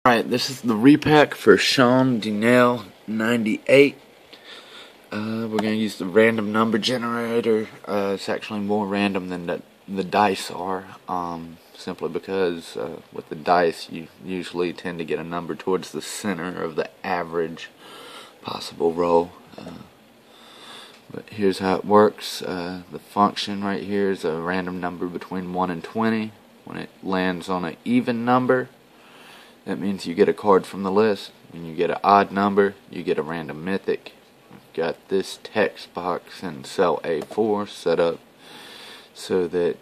Alright, this is the repack for shaundnel98. We're going to use the random number generator. It's actually more random than the dice are, simply because with the dice you usually tend to get a number towards the center of the average possible roll. But here's how it works. The function right here is a random number between 1 and 20. When it lands on an even number, that means you get a card from the list. When you get an odd number, you get a random mythic. I've got this text box in cell A4 set up so that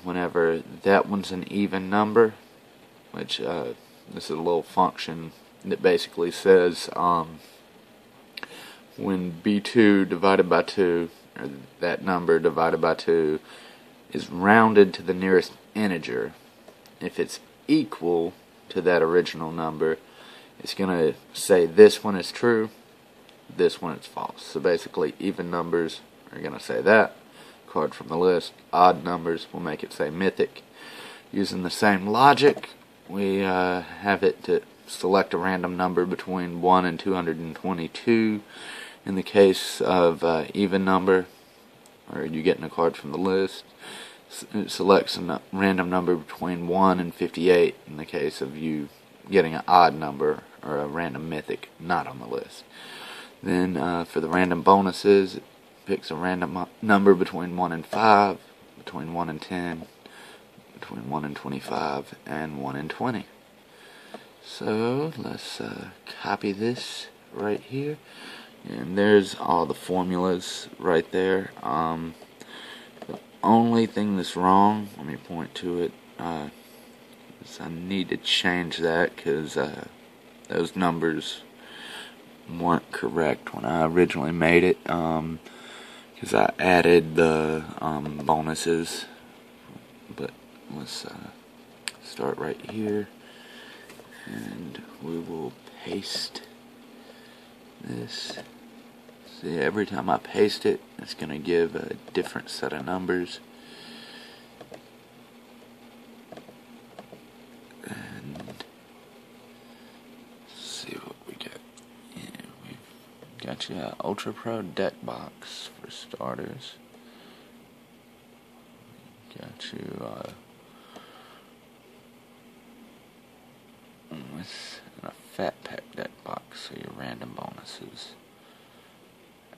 whenever that one's an even number, which this is a little function that basically says when B2 divided by 2, or that number divided by 2, is rounded to the nearest integer, if it's equal to that original number, it's going to say this one is true, this one is false. So basically even numbers are going to say that card from the list, odd numbers will make it say mythic. Using the same logic, we have it to select a random number between 1 and 222. In the case of even number, or you getting a card from the list, it selects a random number between 1 and 58 in the case of you getting an odd number or a random mythic not on the list. Then for the random bonuses, it picks a random number between 1 and 5, between 1 and 10, between 1 and 25, and 1 and 20. So let's copy this right here, and there's all the formulas right there. Only thing that's wrong, let me point to it, is I need to change that because those numbers weren't correct when I originally made it, because I added the bonuses. But let's start right here, and we will paste this. See, every time I paste it, it's going to give a different set of numbers. And let's see what we got. Yeah, we've got you an Ultra Pro deck box for starters. Got you with a Fat Pack deck box, so your random bonuses.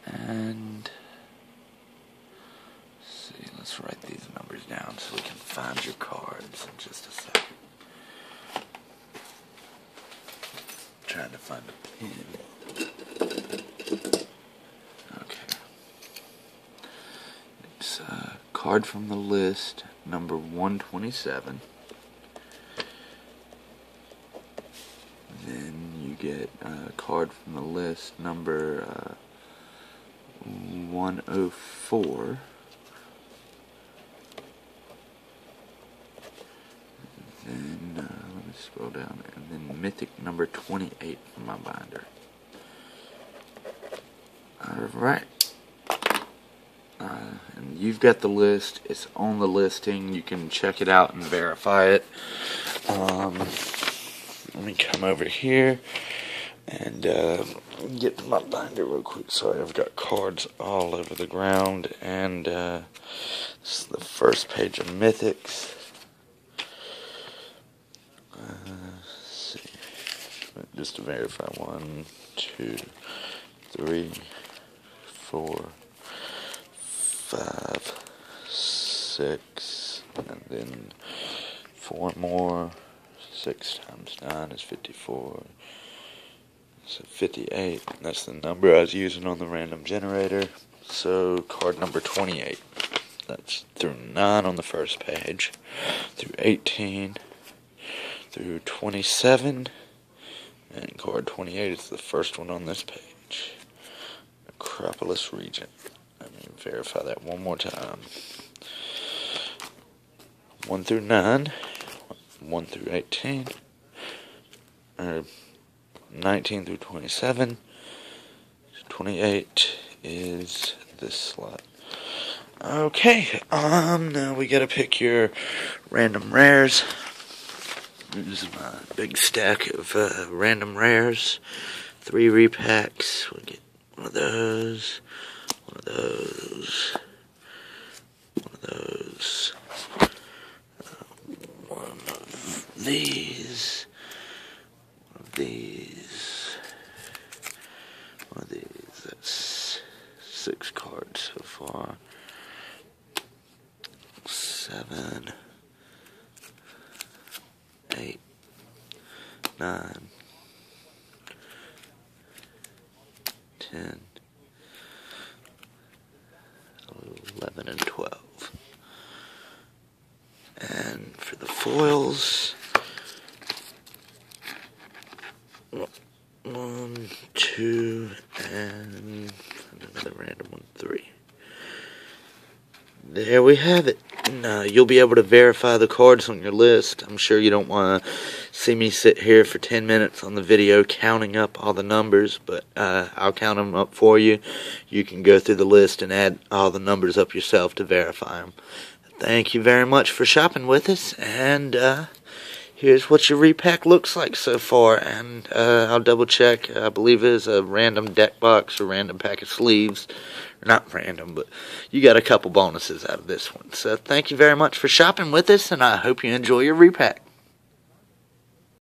And let's write these numbers down so we can find your cards in just a second. Trying to find a pin. Okay. It's a card from the list, number 127. Then you get a card from the list, number 104. Then let me scroll down, and then mythic number 28 from my binder. Alright. And you've got the list. It's on the listing. You can check it out and verify it. Let me come over here and get to my binder real quick. Sorry, I've got cards all over the ground, and this is the first page of mythics. Let's see, just to verify, 1, 2, 3, 4, 5, 6, and then 4 more. 6 times 9 is 54. So 58, that's the number I was using on the random generator. So card number 28, that's through 9 on the first page, through 18, through 27, and card 28 is the first one on this page. Acropolis Regent. Let me verify that one more time. 1 through 9, 1 through 18, 19 through 27, 28 is this slot. Okay, now we gotta pick your random rares. Here's my big stack of random rares. 3 repacks. We'll get one of those, one of those, one of those, one of these, one of these, one of these. That's 6 cards so far. 7, 8, 9, 10, 11, and 12. And for the foils, 1, 2, and another random one, 3. There we have it. And, you'll be able to verify the cards on your list. I'm sure you don't want to see me sit here for 10 minutes on the video counting up all the numbers, but I'll count them up for you. You can go through the list and add all the numbers up yourself to verify them. Thank you very much for shopping with us, and here's what your repack looks like so far. And I'll double check. I believe it is a random deck box or random pack of sleeves. Not random, but you got a couple bonuses out of this one. So thank you very much for shopping with us, and I hope you enjoy your repack.